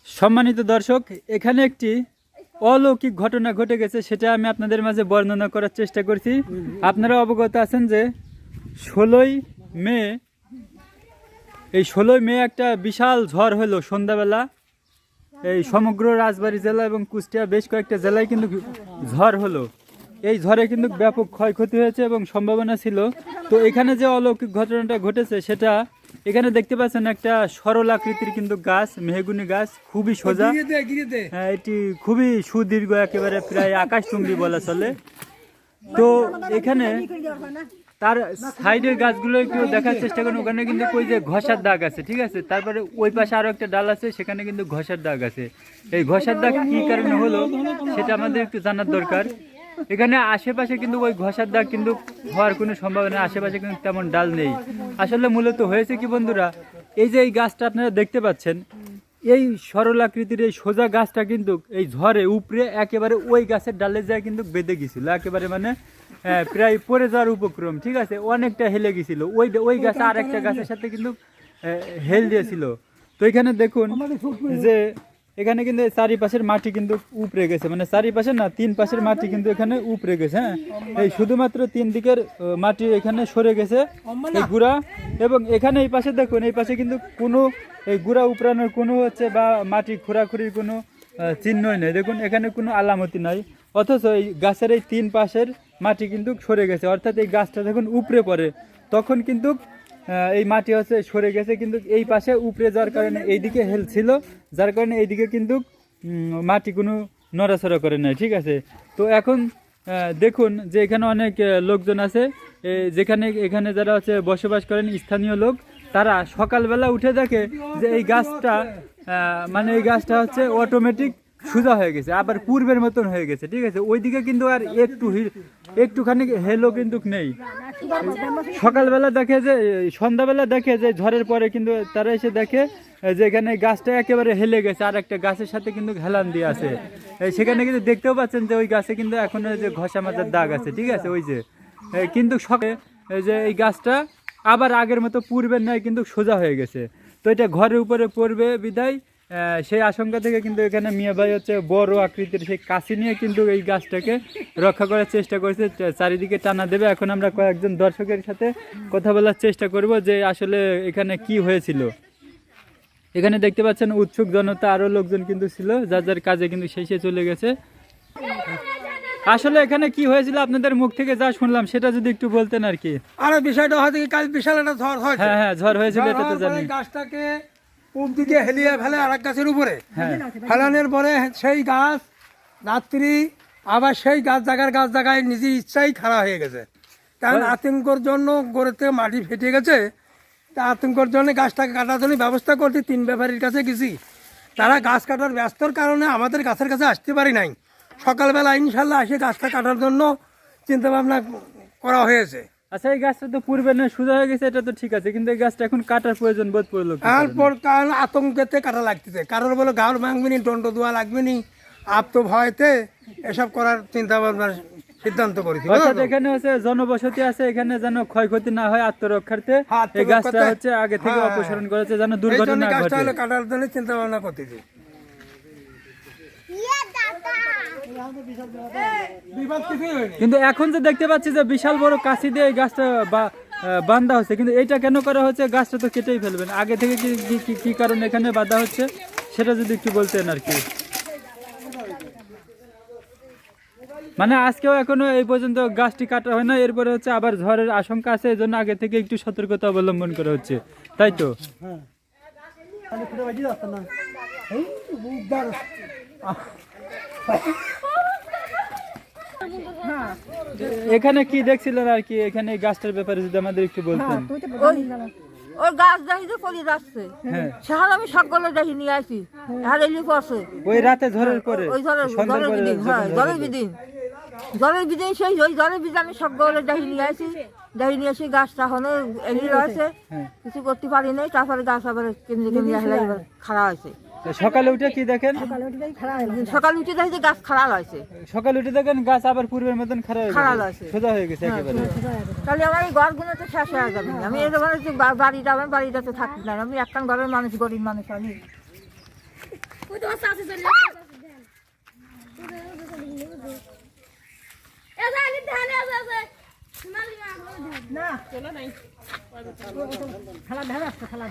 সম্মানিত দর্শক, এখানে একটি অলৌকিক ঘটনা ঘটে গেছে, সেটা আমি আপনাদের মাঝে বর্ণনা করার চেষ্টা করছি। আপনারা অবগত আছেন যে 16ই মে একটা বিশাল ঝড় হলো সন্ধ্যাবেলা। এই সমগ্র রাজবাড়ী জেলা এবং কুষ্টিয়া বেশ কয়েকটা জেলায় কিন্তু ঝড় হলো। এই ঝড়ে কিন্তু ব্যাপক ক্ষয়ক্ষতি হয়েছে এবং সম্ভাবনা ছিল। তো এখানে যে অলৌকিক ঘটনাটা ঘটেছে সেটা এখানে দেখতে পাচ্ছেন, একটা সরল আকৃতির কিন্তু গাছ, মেহগুনি গাছ, খুবই সোজা। হ্যাঁ, এটি খুবই সুদীর্ঘ, একেবারে প্রায় আকাশচুম্বী বলা চলে। তো এখানে তার সাইডের গাছগুলো একটু দেখার চেষ্টা করুন। ওখানে কিন্তু ওই যে ঘষার দাগ আছে, ঠিক আছে। তারপরে ওই পাশে আরো একটা ডাল আছে, সেখানে কিন্তু ঘষার দাগ আছে। এই ঘষার দাগ কি কারণে হলো সেটা আমাদের একটু জানার দরকার। এখানে আশেপাশে কিন্তু ওই ঘষার দাগ কিন্তু হওয়ার কোনো সম্ভাবনা, আশেপাশে কিন্তু তেমন ডাল নেই। আসলে মূলত হয়েছে কি বন্ধুরা, এই যে এই গাছটা আপনারা দেখতে পাচ্ছেন, এই সরল আকৃতির এই সোজা গাছটা কিন্তু এই ঝড়ে উপরে একেবারে ওই গাছের ডালে যায় কিন্তু বেঁধে গেছিল, একেবারে মানে প্রায় পড়ে যাওয়ার উপক্রম, ঠিক আছে। অনেকটা হেলে গেছিল ওই গাছ আর একটা গাছের সাথে কিন্তু হেল দিয়েছিল। তো এখানে দেখুন যে এখানে কিন্তু চারিপাশের মাটি কিন্তু উপড়ে গেছে, মানে চারিপাশের না, 3 পাশের মাটি কিন্তু এখানে উপড়ে গেছে। হ্যাঁ, এই শুধুমাত্র 3 দিকের মাটি এখানে সরে গেছে এই গুড়া। এবং এখানে এই পাশে দেখুন, এই পাশে কিন্তু কোনো এই গুড়া উপড়ানোর কোনো হচ্ছে বা মাটি খোঁড়াখুড়ির কোনো চিহ্নই নেই। দেখুন এখানে কোনো আলামতি নাই, অথচ এই গাছের এই 3 পাশের মাটি কিন্তু সরে গেছে। অর্থাৎ এই গাছটা যখন উপড়ে পড়ে তখন কিন্তু এই মাটি হচ্ছে সরে গেছে, কিন্তু এই পাশে উপরে যাওয়ার কারণে এইদিকে হেল ছিল, যার কারণে এইদিকে কিন্তু মাটি কোনো নড়াচড়া করে নাই, ঠিক আছে। তো এখন দেখুন যে এখানে অনেক লোকজন আছে, এখানে যারা হচ্ছে বসবাস করেন স্থানীয় লোক, তারা সকালবেলা উঠে দেখে যে এই গাছটা এই গাছটা হচ্ছে অটোমেটিক সোজা হয়ে গেছে, আবার পূর্বের মতন হয়ে গেছে, ঠিক আছে। ওইদিকে কিন্তু আর একটুখানি হেলো কিন্তু নেই। সকালবেলা দেখে যে, সন্ধ্যাবেলা দেখে যে ঝড়ের পরে কিন্তু তারা এসে দেখে যে এখানে গাছটা একেবারে হেলে গেছে, আর একটা গাছের সাথে কিন্তু হেলান দিয়ে আছে। সেখানে কিন্তু দেখতেও পাচ্ছেন যে ওই গাছে কিন্তু এখনো যে ঘষা মাজার দাগ আছে, ঠিক আছে, ওই যে। কিন্তু সকালে যে এই গাছটা আবার আগের মতো পূর্বের নয় কিন্তু সোজা হয়ে গেছে। তো এটা ঘরের উপরে পড়বে বিদায় সেই আশঙ্কা থেকে কিন্তু এখানে মিয়া ভাই হচ্ছে বড় আকৃতির সেই কাছি নিয়ে কিন্তু এই গাছটাকে রক্ষা করার চেষ্টা করেছে, চারিদিকে টানা দেবে। এখন আমরা কয়েকজন দর্শকের সাথে কথা বলার চেষ্টা করব যে আসলে এখানে কি হয়েছিল। এখানে দেখতে পাচ্ছেন উৎসুক জনতা, আরো লোকজন কিন্তু ছিল, যার যার কাজে কিন্তু শেষে চলে গেছে। আসলে এখানে কি হয়েছিল আপনাদের মুখ থেকে যা শুনলাম সেটা যদি একটু বলতেন আর কি। আর বিষয়টা হয়তো কাল বিশাল একটা ঝড় হয়েছে। হ্যাঁ, ঝড় হয়েছিল, এটা তো জানি। গাছটাকে পূব দিকে হেলিয়ে ফেলে আর এক গাছের উপরে ফেলানোর পরে সেই গাছ রাত্রি আবার সেই গাছ জায়গায় নিজের ইচ্ছাই খাড়া হয়ে গেছে। কারণ আতঙ্কর জন্য গড়েতে মাটি ফেটে গেছে, তা আতঙ্কর জন্য গাছটাকে কাটার জন্য ব্যবস্থা করতে 3 ব্যাপারীর কাছে গেছি। তারা গাছ কাটার ব্যস্তর কারণে আমাদের গাছের কাছে আসতে পারি নাই। সকালবেলা ইনশাল্লাহ এসে গাছটা কাটার জন্য চিন্তা ভাবনা করা হয়েছে। আচ্ছা, এই গাছটা তো পূর্বে না সোজা হয়ে গেছে, এটা তো ঠিক আছে, কিন্তু এই গাছটা এখন কাটার প্রয়োজন বোধ পড়লো। কারণ আতঙ্কেতে কাটা লাগতেছে, কারোর বলে গাঁর ভাঙবে নি, দণ্ড দেওয়া লাগবে নি, আপ তো ভয়তে এসব করার চিন্তা ভাবনার সিদ্ধান্ত করেছি। এখানে হচ্ছে জনবসতি আছে, এখানে যেন ক্ষয়ক্ষতি না হয় আত্মরক্ষার্থে এই গাছটা হচ্ছে আগে থেকে অপসারণ করেছে, যেন দুর্ঘটনা না ঘটে। কাটার জন্য চিন্তা ভাবনা করতেছি। কিন্তু এখন যে দেখতে পাচ্ছি যে বিশাল বড় কাছি দিয়ে এই গাছটা বাঁধা হচ্ছে, কিন্তু এইটা কেন করা হচ্ছে? গাছটা তো কেটেই ফেলবেন। আগে থেকে কি কারণে এখানে বাঁধা হচ্ছে সেটা যদি একটু বলতেন আর কি। মানে আজকেও এখনো এই পর্যন্ত গাছটি কাটা হয় না, এরপরে হচ্ছে আবার ঝড়ের আশঙ্কা আছে, এই জন্য আগে থেকে একটু সতর্কতা অবলম্বন করা হচ্ছে, তাই তো? এখানে কি দেখছিলেন আর কি, এখানে গাছটার ব্যাপারে যদি আমাদের একটু বলতেন। ওই গাছ দেখি যে পড়ে যাচ্ছে, সেখানে আমি সকলে দেখি নিয়ে আসি, আর এলি পড়ছে ওই রাতে ঝড়ের পরে, ওই জলের বিদিন সেই ওই জলের বিদিন আমি সকলে দেখি নিয়ে আসি গাছটা হলো এলি রয়েছে, কিছু করতে পারি নাই। তারপরে গাছ আবার কেমনি খারাপ হয়েছে। সকালে উঠে কি দেখেন? সকালে উঠে দেখি যে গাছ খারাপ হয়েছে। সকালে উঠে দেখেন গাছ আবার পূর্বের মতন খারাপ হয়েছে, সোজা হয়ে গেছে একেবারে। তাহলে আমার এই ঘরগুলো তো শেষ হয়ে যাবে। আমি এই বাড়িটা থাকতে না, আমি একখান ঘরের মানুষ, গরিব মানুষ আমি। ওই তো আছে চলে এসে আগে ধানে আছে না চলো নাই খেলা ধান আসছে খেলা